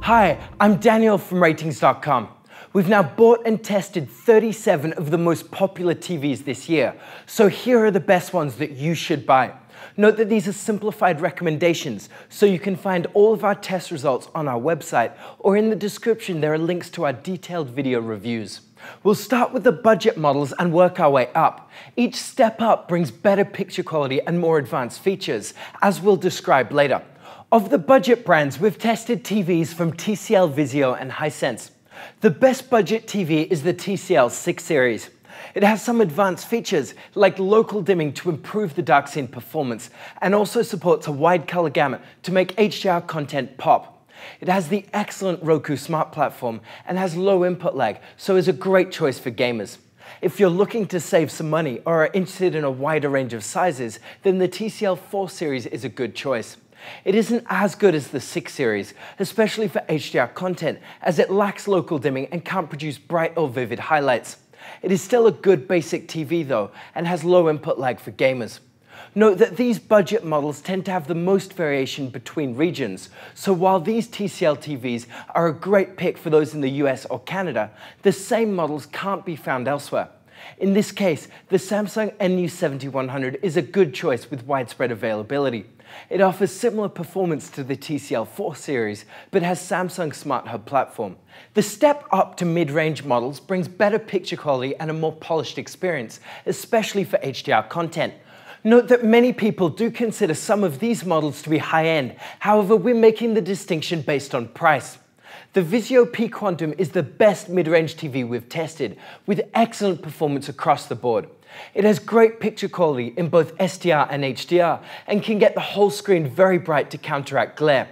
Hi, I'm Daniel from RTINGS.com. We've now bought and tested 37 of the most popular TVs this year, so here are the best ones that you should buy. Note that these are simplified recommendations, so you can find all of our test results on our website, or in the description there are links to our detailed video reviews. We'll start with the budget models and work our way up. Each step up brings better picture quality and more advanced features, as we'll describe later. Of the budget brands, we've tested TVs from TCL, Vizio and Hisense. The best budget TV is the TCL 6 series. It has some advanced features like local dimming to improve the dark scene performance, and also supports a wide color gamut to make HDR content pop. It has the excellent Roku Smart Platform and has low input lag, so is a great choice for gamers. If you're looking to save some money or are interested in a wider range of sizes, then the TCL 4 series is a good choice. It isn't as good as the 6 series, especially for HDR content, as it lacks local dimming and can't produce bright or vivid highlights. It is still a good basic TV though, and has low input lag for gamers. Note that these budget models tend to have the most variation between regions, so while these TCL TVs are a great pick for those in the US or Canada, the same models can't be found elsewhere. In this case, the Samsung NU7100 is a good choice with widespread availability. It offers similar performance to the TCL 4 series, but has Samsung Smart Hub platform. The step up to mid-range models brings better picture quality and a more polished experience, especially for HDR content. Note that many people do consider some of these models to be high-end, however we're making the distinction based on price. The Vizio P Quantum is the best mid-range TV we've tested, with excellent performance across the board. It has great picture quality in both SDR and HDR, and can get the whole screen very bright to counteract glare.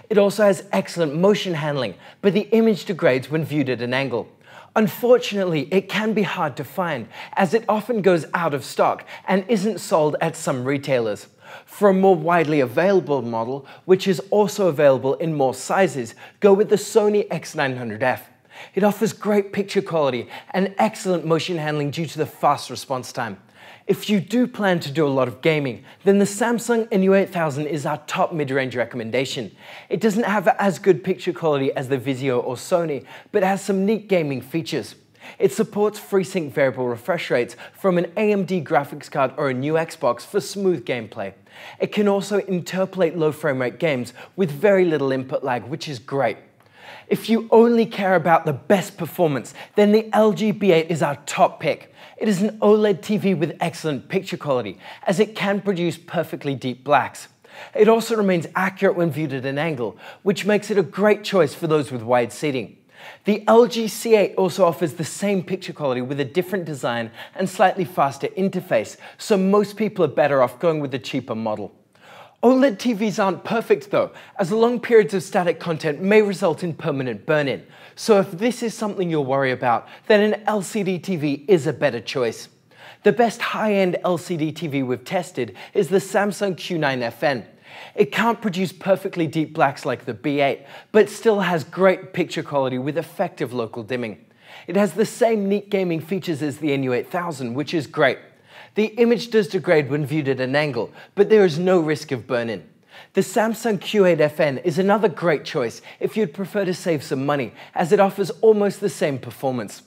It also has excellent motion handling, but the image degrades when viewed at an angle. Unfortunately, it can be hard to find, as it often goes out of stock and isn't sold at some retailers. For a more widely available model, which is also available in more sizes, go with the Sony X900F. It offers great picture quality and excellent motion handling due to the fast response time. If you do plan to do a lot of gaming, then the Samsung NU8000 is our top mid-range recommendation. It doesn't have as good picture quality as the Vizio or Sony, but has some neat gaming features. It supports FreeSync variable refresh rates from an AMD graphics card or a new Xbox for smooth gameplay. It can also interpolate low frame rate games with very little input lag, which is great. If you only care about the best performance, then the LG B8 is our top pick. It is an OLED TV with excellent picture quality, as it can produce perfectly deep blacks. It also remains accurate when viewed at an angle, which makes it a great choice for those with wide seating. The LG C8 also offers the same picture quality with a different design and slightly faster interface, so most people are better off going with the cheaper model. OLED TVs aren't perfect though, as long periods of static content may result in permanent burn-in. So if this is something you'll worry about, then an LCD TV is a better choice. The best high-end LCD TV we've tested is the Samsung Q9FN. It can't produce perfectly deep blacks like the B8, but still has great picture quality with effective local dimming. It has the same neat gaming features as the NU8000, which is great. The image does degrade when viewed at an angle, but there is no risk of burn-in. The Samsung Q8FN is another great choice if you'd prefer to save some money, as it offers almost the same performance.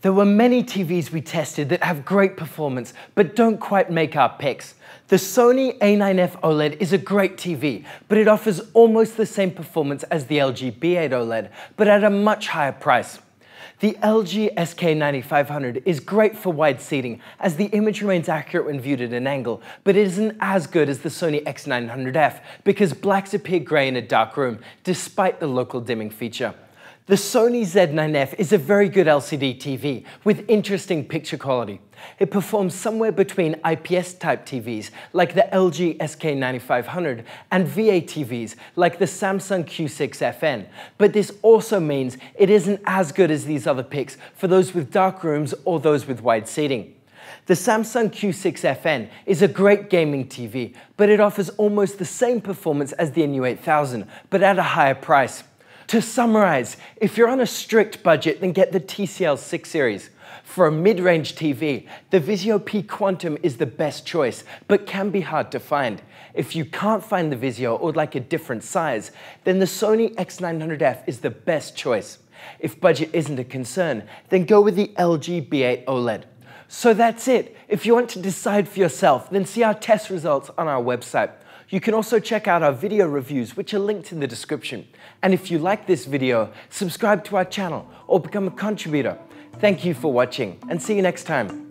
There were many TVs we tested that have great performance, but don't quite make our picks. The Sony A9F OLED is a great TV, but it offers almost the same performance as the LG B8 OLED, but at a much higher price. The LG SK9500 is great for wide seating, as the image remains accurate when viewed at an angle, but it isn't as good as the Sony X900F because blacks appear grey in a dark room, despite the local dimming feature. The Sony Z9F is a very good LCD TV with interesting picture quality. It performs somewhere between IPS-type TVs like the LG SK9500 and VA TVs like the Samsung Q6FN, but this also means it isn't as good as these other picks for those with dark rooms or those with wide seating. The Samsung Q6FN is a great gaming TV, but it offers almost the same performance as the NU8000, but at a higher price. To summarize, if you're on a strict budget, then get the TCL 6 series. For a mid-range TV, the Vizio P Quantum is the best choice, but can be hard to find. If you can't find the Vizio or would like a different size, then the Sony X900F is the best choice. If budget isn't a concern, then go with the LG B8 OLED. So that's it. If you want to decide for yourself, then see our test results on our website. You can also check out our video reviews, which are linked in the description. And if you like this video, subscribe to our channel or become a contributor. Thank you for watching, and see you next time.